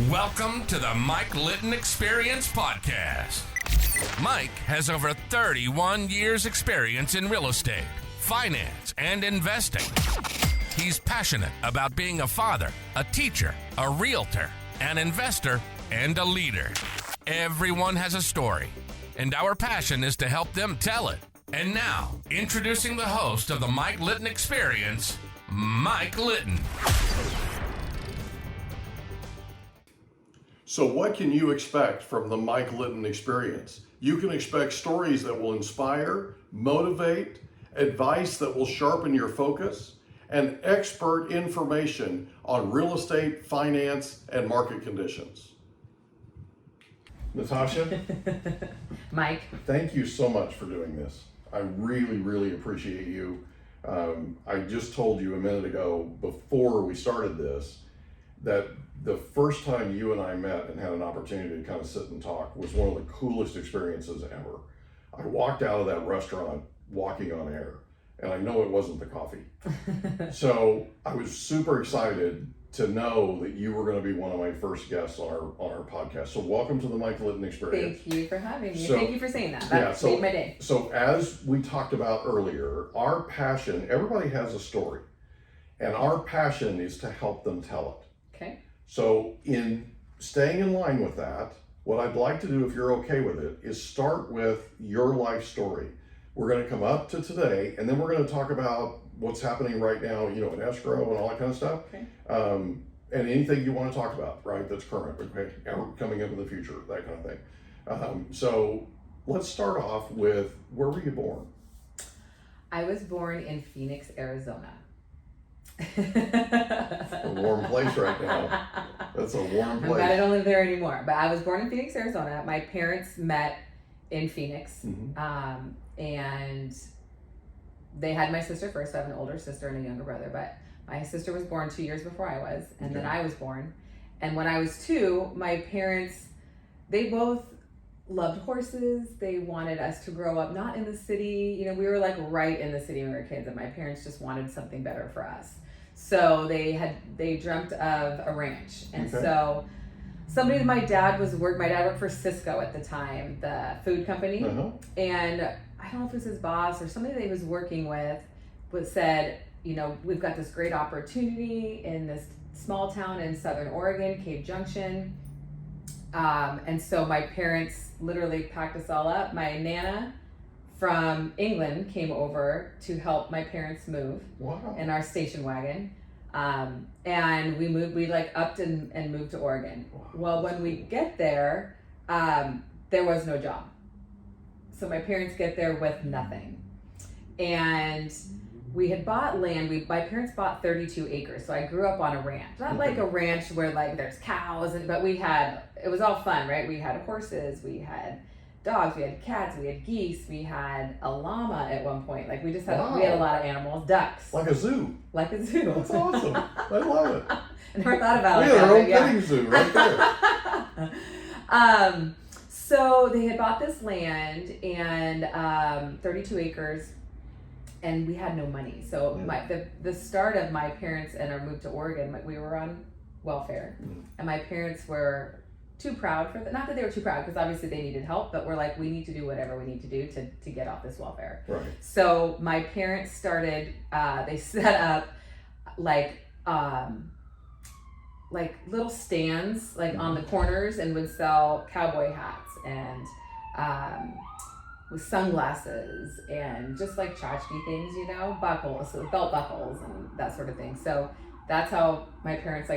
Welcome to the Mike Litton Experience Podcast. Mike has over 31 years experience in real estate, finance, and investing. He's passionate about being a father, a teacher, a realtor, an investor, and a leader. Everyone has a story, and our passion is to help them tell it. And now, introducing the host of the Mike Litton Experience, Mike Litton. So what can you expect from the Mike Litton Experience? You can expect stories that will inspire, motivate, advice that will sharpen your focus, and expert information on real estate, finance, and market conditions. Natasha, Mike, thank you so much for doing this. I really, really appreciate you. I just told you a minute ago before we started this that the first time you and I met and had an opportunity to kind of sit and talk was one of the coolest experiences ever. I walked out of that restaurant walking on air, and I know it wasn't the coffee. So I was super excited to know that you were going to be one of my first guests on our podcast. So welcome to the Mike Litton Experience. thank you for having me. Thank you for saying that. That so, made my day. So as we talked about earlier, our passion, everybody has a story, and our passion is to help them tell it. Okay. So in staying in line with that, what I'd like to do, if you're okay with it, is start with your life story. We're going to come up to today, and then we're going to talk about what's happening right now, in escrow and all that kind of stuff. Okay. And anything you want to talk about, right, that's current, okay, coming up in the future, that kind of thing. So let's start off with, where were you born? I was born in Phoenix, Arizona. A warm place right now. That's a warm place. I'm glad I don't live there anymore. But I was born in Phoenix, Arizona. My parents met in Phoenix. Mm-hmm. And they had my sister first. I have an older sister and a younger brother. But my sister was born 2 years before I was. And then I was born. And when I was 2, my parents, they both loved horses. They wanted us to grow up not in the city. We were like right in the city when we were kids. And my parents just wanted something better for us. So they dreamt of a ranch. And so my dad worked for Cisco at the time, the food company. Uh-huh. And I don't know if it was his boss or somebody that he was working with said, we've got this great opportunity in this small town in Southern Oregon, Cave Junction. And so my parents literally packed us all up. My Nana from England came over to help my parents move. Wow. In our station wagon. And we upped and moved to Oregon. Wow. Well, when we get there, there was no job. So my parents get there with nothing. And we had bought land. My parents bought 32 acres. So I grew up on a ranch. Not like a ranch where there's cows, but it was all fun, right? We had horses, we had dogs, we had cats, we had geese, we had a llama at one point. We just had we had a lot of animals, ducks. Like a zoo. Like a zoo. That's awesome. I love it. I never thought about it. We had our own petting zoo right there. So they had bought this land and 32 acres, and we had no money. So the start of my parents and our move to Oregon, we were on welfare, and my parents were too proud for that. Not that they were too proud, because obviously they needed help, but we're like, we need to do whatever we need to do to get off this welfare. Right. So my parents started, they set up little stands on the corners and would sell cowboy hats and with sunglasses and just tchotchke things, buckles, so belt buckles and that sort of thing. So that's how my parents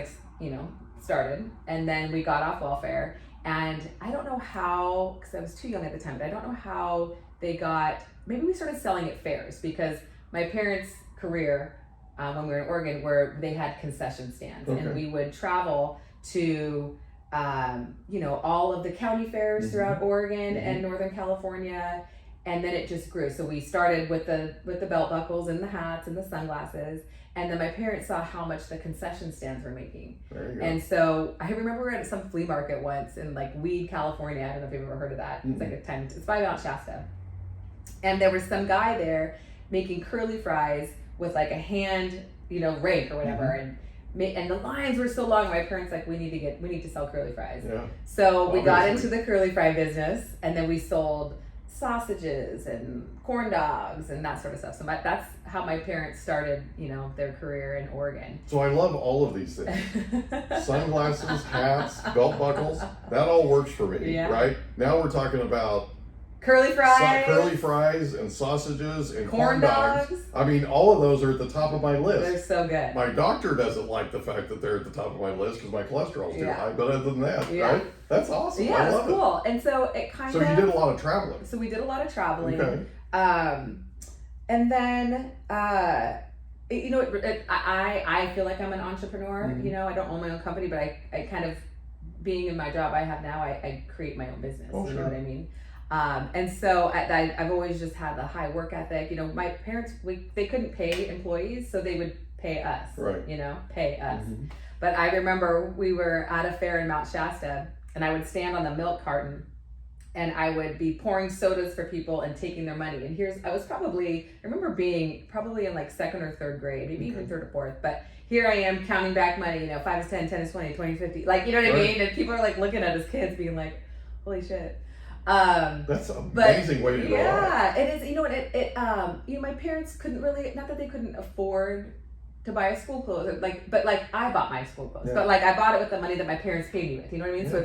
started. And then we got off welfare, and I don't know how, because I was too young at the time, but I don't know how maybe we started selling at fairs, because my parents' career when we were in Oregon, where they had concession stands, and we would travel to all of the county fairs throughout Oregon and Northern California, and then it just grew. So we started with the belt buckles and the hats and the sunglasses, and then my parents saw how much the concession stands were making. There you go. And so I remember we were at some flea market once in Weed, California. I don't know if you've ever heard of that. It's by Mount Shasta, and there was some guy there making curly fries with a hand, rake or whatever, and and the lines were so long. My parents like, we need to sell curly fries. Yeah. So we got Obviously. into the curly fry business, and then we sold sausages and corn dogs and that sort of stuff. So that's how my parents started, their career in Oregon. So I love all of these things. Sunglasses, hats, belt buckles, that all works for me, Yeah. right? Now we're talking about Curly fries. curly fries and sausages and Corn dogs. I mean, all of those are at the top of my list. They're so good. My doctor doesn't like the fact that they're at the top of my list because my cholesterol's too Yeah. high. But other than that, Yeah. right? That's awesome. Yeah, I it's love cool. And so it kind it. So you did a lot of traveling. So we did a lot of traveling. Okay. And then, I feel like I'm an entrepreneur. Mhm. I don't own my own company, but I kind of, being in my job I have now, I create my own business. Oh, you sure. know what I mean? And so I've always just had the high work ethic. My parents, they couldn't pay employees, so they would pay us. Right. Pay us. Mhm. But I remember we were at a fair in Mount Shasta, and I would stand on the milk carton, and I would be pouring sodas for people and taking their money. And I remember being probably in like second or third grade, maybe even third or fourth, but here I am counting back money, 5 is 10, 10 is 20, 20 is 50, like, you know what I mean? And people are like looking at us kids being like, holy shit. That's an amazing way to go. Yeah, it is. My parents couldn't really, not that they couldn't afford to buy a school clothes, but I bought my school clothes, Yeah. but I bought it with the money that my parents paid me with, you know what I mean? Yeah. So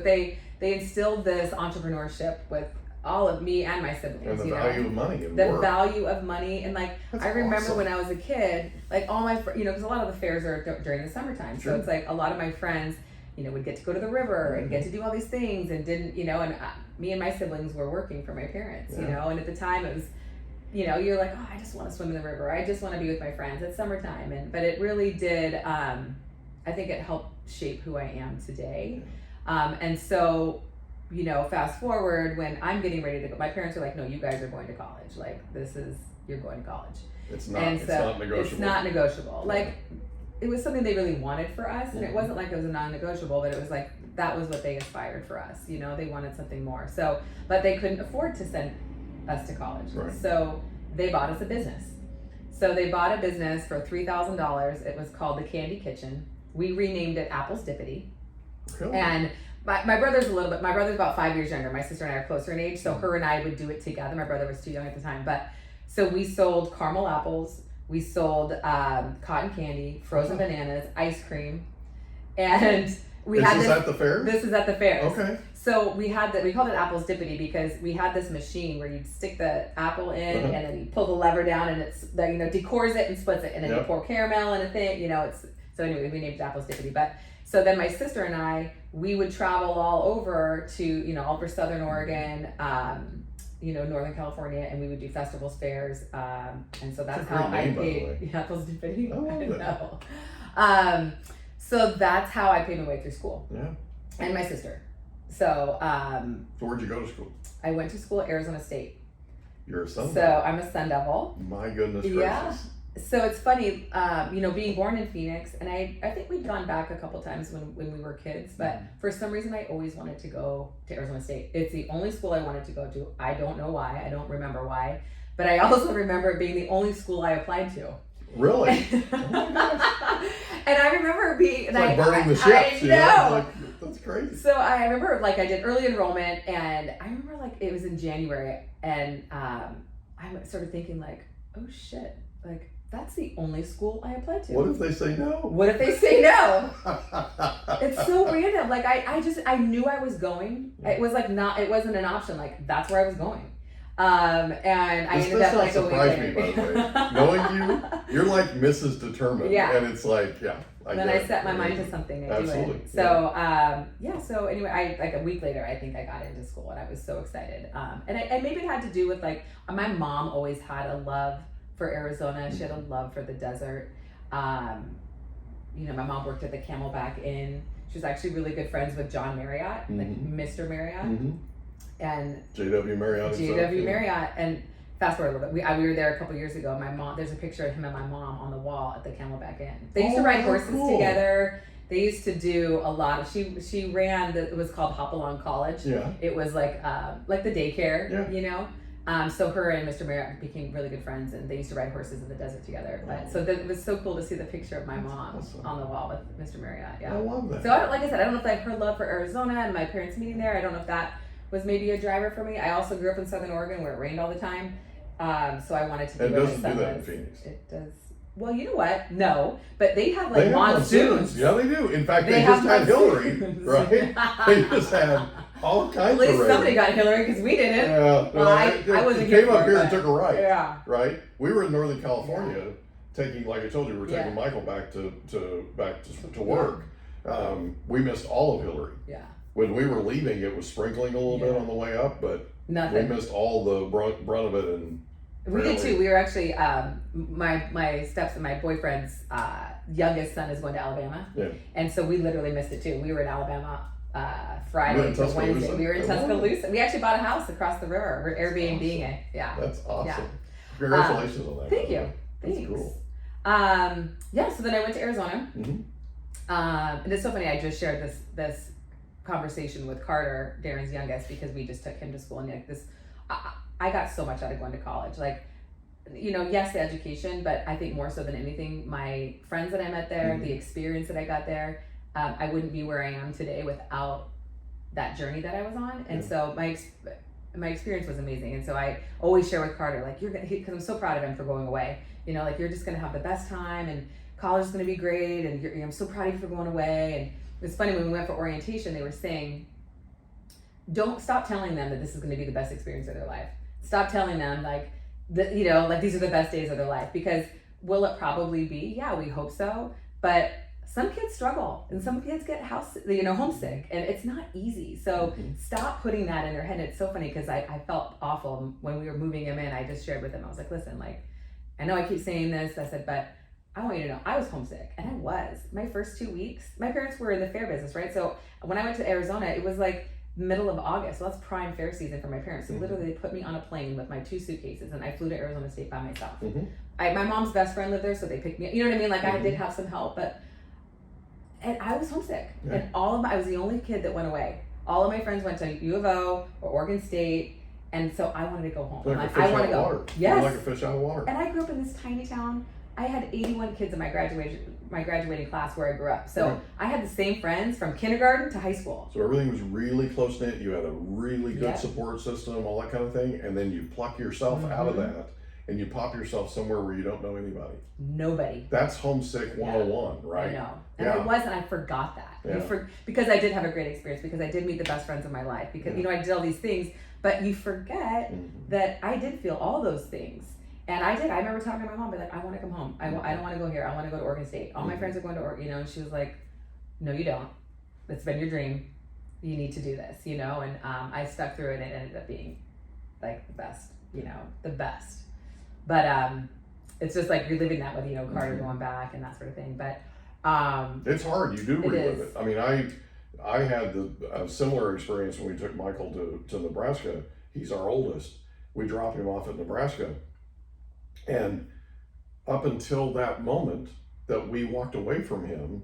they instilled this entrepreneurship with all of me and my siblings. And the value of money and the work. value of money, and That's I remember awesome. when I was a kid, all my because a lot of the fairs are during the summertime, Sure. so it's a lot of my friends would get to go to the river and get to do all these things, and didn't me and my siblings were working for my parents, Yeah. and at the time it was you're like, oh, I just want to swim in the river, I just want to be with my friends, it's summertime, but it really did, I think it helped shape who I am today. And so fast forward, when I'm getting ready to go, my parents are like, no, you guys are going to college, you're going to college. It's not negotiable. It's not negotiable. It was something they really wanted for us, and it wasn't like it was a non-negotiable, but it was that was what they aspired for us. They wanted something more. So, but they couldn't afford to send us to college. Right. So they bought us a business. So they bought a business for $3,000. It was called the Candy Kitchen. We renamed it Apple's Dippity. Really? And my brother's my brother's about 5 years younger. My sister and I are closer in age, so her and I would do it together. My brother was too young at the time, but so we sold caramel apples, we sold cotton candy, frozen bananas, ice cream, and we had this. Is this at the fair? This is at the fairs. Okay. So we called it Apple's Dippity because we had this machine where you'd stick the apple in and then you pull the lever down and it's decors it and splits it, and then you pour caramel in a thing. So anyway, we named it Apple's Dippity. But so then my sister and I, we would travel all over to all over Southern Oregon, Northern California, and we would do festivals, fairs, and so that's how I paid Apple's Dippity. I know. So that's how I paid my way through school. Yeah. And my sister. So So where'd you go to school? I went to school at Arizona State. You're a Sun So Devil. I'm a Sun Devil. My goodness gracious. Yeah. So it's funny, being born in Phoenix, and I think we'd gone back a couple times when we were kids, but for some reason I always wanted to go to Arizona State. It's the only school I wanted to go to. I don't know why. I don't remember why. But I also remember it being the only school I applied to. Really? And I remember being It's like burning the ships. I know. That's crazy. So I remember I did early enrollment, and I remember it was in January, and I started thinking oh shit, that's the only school I applied to. What if they say no? What if they say no? It's so random. I knew I was going. It was it wasn't an option. That's where I was going. And I ended up This does not surprise me, by the way. Knowing you, you're like Mrs. Determined. Yeah. And it's I set my mind to something, I Absolutely. do it. So, so anyway, a week later, I think I got into school, and I was so excited. And maybe it had to do with my mom always had a love for Arizona. She had a love for the desert. My mom worked at the Camelback Inn. She was actually really good friends with John Marriott, Mr. Marriott. Mm-hmm. And J.W. Marriott. J.W. Marriott. And fast forward a little bit, we were there a couple years ago. My mom, there's a picture of him and my mom on the wall at the Camelback Inn. They used to ride horses together. They used to do a lot of. She ran. It was called Hop Along College. Yeah. It was like the daycare. Yeah. So her and Mr. Marriott became really good friends, and they used to ride horses in the desert together. But so it was so cool to see the picture of my mom on the wall with Mr. Marriott. Yeah, I love that. So like I said, I don't know if like her love for Arizona and my parents meeting there. I don't know if that was maybe a driver for me. I also grew up in Southern Oregon where it rained all the time, so I wanted to be. It where doesn't my do son that in was. Phoenix. It does. Well, you know what? No, but they have like They have monsoons. Yeah, they do. In fact, They they have just had Hillary, monsoons. right? They just had all kinds At least of rain. somebody got Hillary because we didn't. Yeah, Well, I wasn't here came for up it, here and but- took a right. Yeah. Right. We were in Northern California, taking, like I told you, we were taking Yeah. Michael back to work. We missed all of Hillary. Yeah. When we were leaving, it was sprinkling a little bit Yeah. on the way up, but Nothing. we missed all the brunt of it. And We did too. We were actually my steps and my boyfriend's youngest son is going to Alabama, Yeah. and so we literally missed it too. We were in Alabama You were Friday in to Wednesday. Tuscaloosa? We were in Oh, wow. Tuscaloosa. We actually bought a house across the river. We're Airbnb-ing it. Yeah. That's awesome. Yeah. Congratulations on that. Thank you. That's Thanks. cool. Yeah. So then I went to Arizona, Mhm. and it's so funny. I just shared this conversation with Carter, Darren's youngest, because we just took him to school, and like this, I got so much out of going to college. Like, you know, yes, the education, but I think more so than anything, my friends that I met there, the experience that I got there, I wouldn't be where I am today without that journey that I was on. And so my experience was amazing. And so I always share with Carter, like, because I'm so proud of him for going away. You know, like, you're just going to have the best time, and college is going to be great, and I'm so proud of you for going away. And it's funny, when we went for orientation, they were saying, don't stop telling them that this is going to be the best experience of their life. Stop telling them, like, you know, like, these are the best days of their life, because will it probably be? Yeah, we hope so. But some kids struggle, and some kids get homesick, and it's not easy. So stop putting that in their head. And it's so funny because I felt awful when we were moving him in. I just shared with him. I was like, listen, like, I know I keep saying this. I said, but I want you to know I was homesick, and I was. My first 2 weeks, my parents were in the fair business, right? So when I went to Arizona, it was like middle of August. So that's prime fair season for my parents. So literally they put me on a plane with my 2 suitcases, and I flew to Arizona State by myself. My mom's best friend lived there, so they picked me up. You know what I mean? Like, I did have some help, and I was homesick. Yeah. And I was the only kid that went away. All of my friends went to U of O or Oregon State, and so I wanted to go home. Like a I fish want out to of go. water. Yes. You're like a fish out of water. And I grew up in this tiny town. I had 81 kids in my graduating class where I grew up. So I had the same friends from kindergarten to high school. So everything was really close knit. You had a really good Yeah. support system, all that kind of thing, and then you pluck yourself out of that, and you pop yourself somewhere where you don't know anybody. Nobody. That's homesick 101, right? I know. And Yeah. I was, and I forgot that. Yeah. Because I did have a great experience, because I did meet the best friends of my life, because, you know, I did all these things, but you forget that I did feel all those things. And I did. I remember talking to my mom, be like, I want to come home. I don't want to go here. I want to go to Oregon State. All my friends are going to Oregon, you know, and she was like, no, you don't. It's been your dream. You need to do this, you know, and I stuck through it, and it ended up being like the best, you know, the best. But it's just like reliving that with, you know, Carter going back and that sort of thing. But it's hard. You do relive is. it. I mean, I had a similar experience when we took Michael to Nebraska. He's our oldest. We dropped him off at Nebraska. And up until that moment that we walked away from him,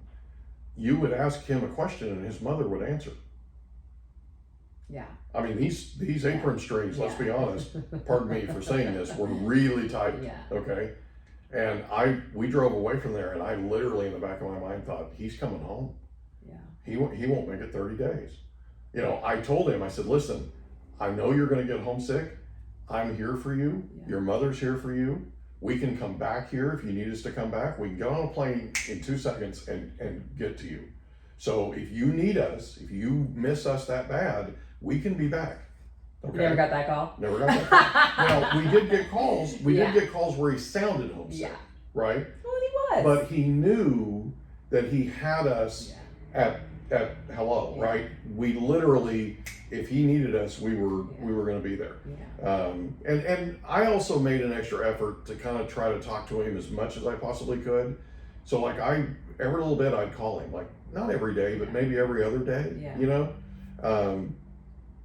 you would ask him a question and his mother would answer. yeah. I mean, these apron strings, let's be honest, pardon me for saying this, were really tight. Yeah. Okay. And we drove away from there, and I literally in the back of my mind thought, he's coming home. Yeah. He won't make it 30 days. You know, I told him, I said, listen, I know you're going to get homesick. I'm here for you. Yeah. Your mother's here for you. We can come back here if you need us to come back. We can get on a plane in 2 seconds and get to you. So if you need us, if you miss us that bad, we can be back. Okay. You never got that call? Never got that. Well, we did get calls. We Yeah. did get calls where he sounded homesick. Yeah. Right? Well, he was. But he knew that he had us at hello, Yeah. right? We literally, if he needed us, we were going to be there. Yeah. And I also made an extra effort to kind of try to talk to him as much as I possibly could. So like every little bit I'd call him, like not every day, but maybe every other day. Yeah. You know.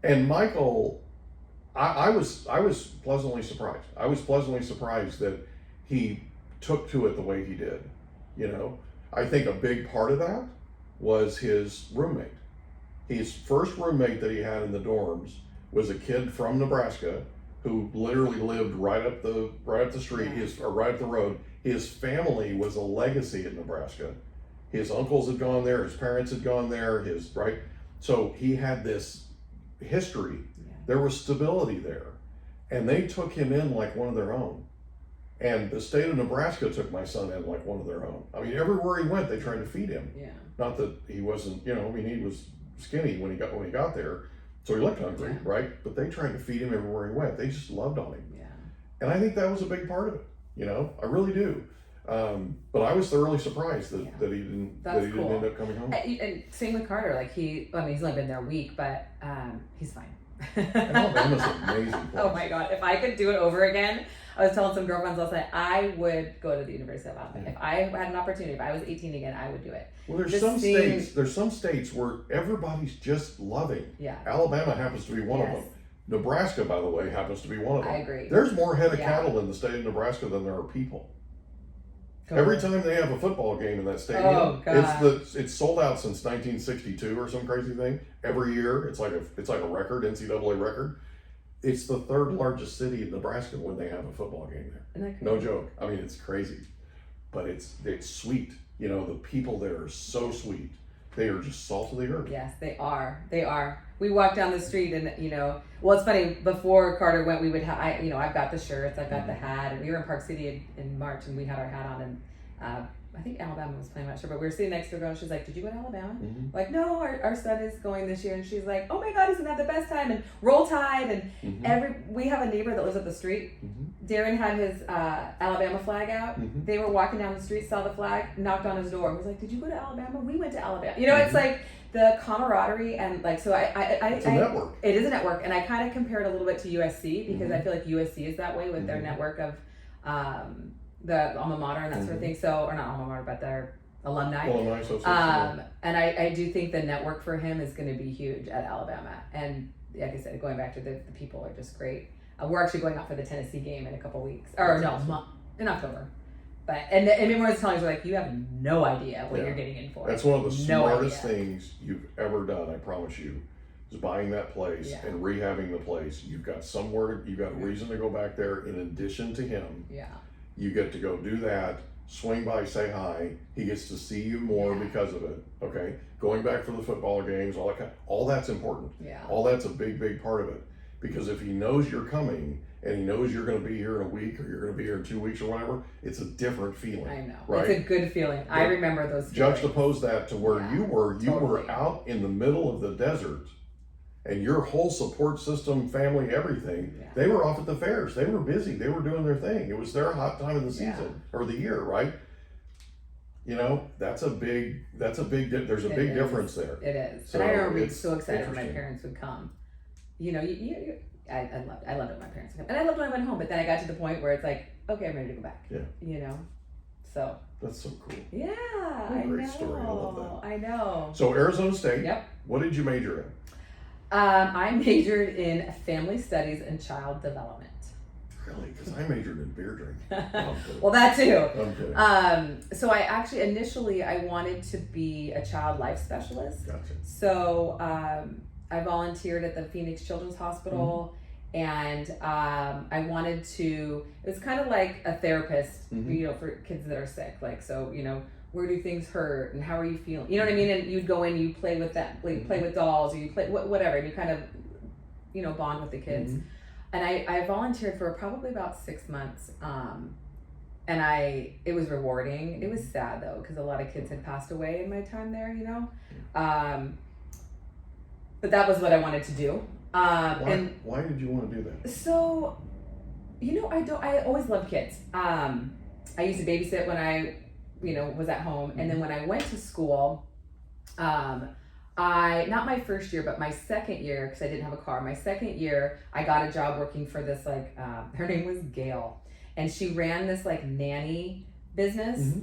And Michael, I was pleasantly surprised. I was pleasantly surprised that he took to it the way he did. You know, I think a big part of that was his roommate. His first roommate that he had in the dorms was a kid from Nebraska who literally lived right up the street, right up the road. His family was a legacy in Nebraska. His uncles had gone there, his parents had gone there, so he had this history. Yeah. There was stability there. And they took him in like one of their own. And the state of Nebraska took my son in like one of their own. I mean, everywhere he went, they tried to feed him. Yeah. Not that he wasn't, he was skinny when he got there, so he looked hungry, right? But they tried to feed him everywhere he went. They just loved on him. Yeah. And I think that was a big part of it. I really do. But I was thoroughly surprised that he didn't end up coming home. And same with Carter. Like he's only been there a week, but he's fine. Alabama's an amazing place. Oh my God! If I could do it over again, I was telling some girlfriends last night, I would go to the University of Alabama. If I had an opportunity, if I was 18 again, I would do it. Well, there's some states where everybody's just loving. Yeah. Alabama happens to be one of them. Nebraska, by the way, happens to be one of them. I agree. There's more head of cattle in the state of Nebraska than there are people. Every time they have a football game in that stadium, it's sold out since 1962 or some crazy thing. Every year, it's like a record, NCAA record. It's the third largest city in Nebraska when they have a football game there. No joke. I mean, it's crazy, but it's sweet. The people there are so sweet. They are just salt of the earth. Yes, they are. They are. We walked down the street and, well, it's funny, before Carter went, we would have, I've got the shirts, I've got the hat, and we were in Park City in March and we had our hat on, and I think Alabama was playing, I'm not sure, but we were sitting next to a girl and she's like, did you go to Alabama? Mm-hmm. Like, no, our son is going this year, and she's like, oh my God, he's gonna have the best time, and Roll Tide, and we have a neighbor that lives up the street. Darren had his Alabama flag out. They were walking down the street, saw the flag, knocked on his door, and was like, did you go to Alabama? We went to Alabama. It's like the camaraderie, and like, so it's a network. It is a network, and I kind of compare it a little bit to USC because I feel like USC is that way with their network of the alma mater and that sort of thing. So, or not alma mater, but their alumni association. And I do think the network for him is going to be huge at Alabama. And like I said, going back to the people are just great. We're actually going out for the Tennessee game in a couple weeks, or in October. But and everyone's telling us, like, you have no idea what you're getting in for. That's one of the smartest things you've ever done. I promise you, is buying that place and rehabbing the place. You've got a reason to go back there in addition to him. Yeah. You get to go do that, swing by, say hi. He gets to see you more because of it. Okay, going back for the football games, all that's important. Yeah. All that's a big, big part of it. Because if he knows you're coming and he knows you're going to be here in a week or you're going to be here in 2 weeks or whatever, it's a different feeling. I know. Right? It's a good feeling. I remember those feelings. Juxtapose that to where you were. You were out in the middle of the desert. And your whole support system, family, everything, they were off at the fairs. They were busy. They were doing their thing. It was their hot time of the season or the year, right? There's a big difference there. It is. So, and I remember being so excited when my parents would come. I loved it when my parents would come. And I loved when I went home, but then I got to the point where it's like, okay, I'm ready to go back. Yeah. So. That's so cool. Yeah, what a great story. I love that. I know. So Arizona State. Yep. What did you major in? I majored in family studies and child development. Really? Because I majored in beer drinking. Well, that too. I'm kidding. So I actually initially I wanted to be a child life specialist. Gotcha. So I volunteered at the Phoenix Children's Hospital, and I wanted to. It was kind of like a therapist, for kids that are sick. Like, so where do things hurt and how are you feeling? You know what I mean? And you'd go in, you play with that, like play with dolls, or you play whatever, and you kind of, bond with the kids. And I volunteered for probably about 6 months. And it was rewarding. It was sad though, because a lot of kids had passed away in my time there, but that was what I wanted to do. Why did you want to do that? So, I always loved kids. I used to babysit when I was at home. And then when I went to school, not my first year, but my second year, because I didn't have a car, my second year, I got a job working for this, her name was Gail. And she ran this, nanny business.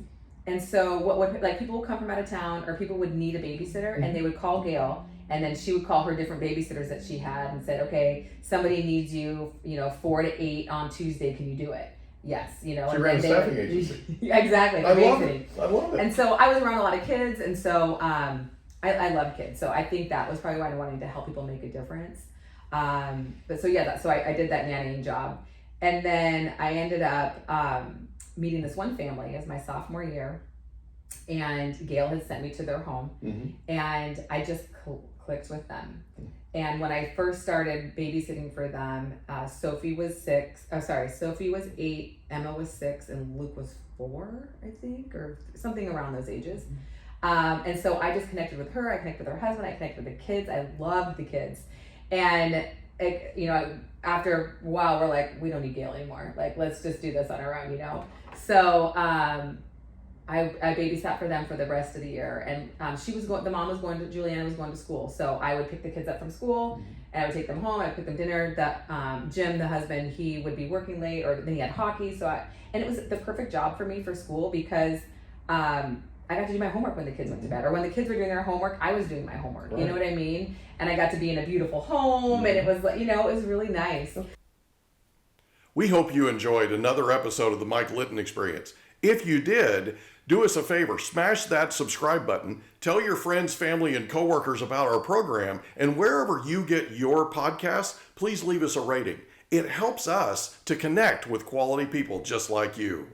And so what would, people would come from out of town, or people would need a babysitter, and they would call Gail, and then she would call her different babysitters that she had and said, okay, somebody needs you, 4 to 8 on Tuesday, can you do it? Yes, She ran a staffing agency. Exactly. I love it. And so I was around a lot of kids, and so I love kids. So I think that was probably why I wanted to help people make a difference. But so yeah, so I did that nannying job. And then I ended up meeting this one family as my sophomore year. And Gail had sent me to their home. And I just clicked with them. And when I first started babysitting for them, Sophie was 8, Emma was 6, and Luke was 4, I think, or something around those ages. And so I just connected with her. I connected with her husband. I connected with the kids. I loved the kids. And after a while, we're like, we don't need Gail anymore. Like, let's just do this on our own, So I babysat for them for the rest of the year, and Juliana was going to school, so I would pick the kids up from school, and I would take them home. I'd cook them dinner. Jim, the husband, he would be working late, or then he had hockey, and it was the perfect job for me for school because I got to do my homework when the kids went to bed, or when the kids were doing their homework, I was doing my homework. Right. You know what I mean? And I got to be in a beautiful home, and it was it was really nice. We hope you enjoyed another episode of the Mike Litton Experience. If you did, do us a favor, smash that subscribe button, tell your friends, family, and coworkers about our program, and wherever you get your podcasts, please leave us a rating. It helps us to connect with quality people just like you.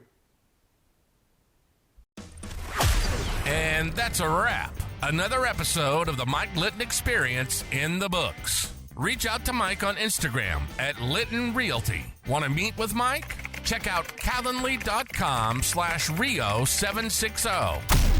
And that's a wrap. Another episode of the Mike Litton Experience in the books. Reach out to Mike on Instagram at Litton Realty. Want to meet with Mike? Check out calendly.com/Rio760.